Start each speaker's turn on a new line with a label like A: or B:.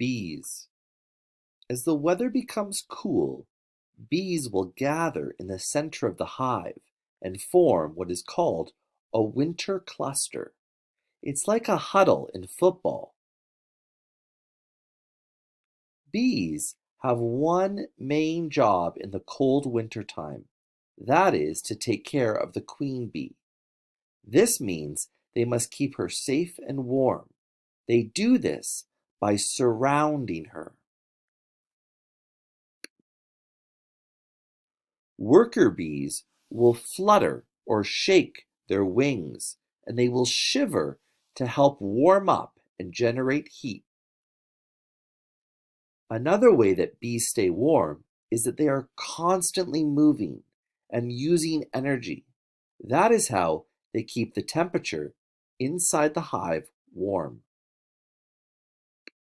A: Bees. As the weather becomes cool, bees will gather in the center of the hive and form what is called a winter cluster. It's like a huddle in football. Bees have one main job in the cold winter time. That is to take care of the queen bee. This means they must keep her safe and warm. They do this by surrounding her. Worker bees will flutter or shake their wings, and they will shiver to help warm up and generate heat. Another way that bees stay warm is that they are constantly moving and using energy. That is how they keep the temperature inside the hive warm.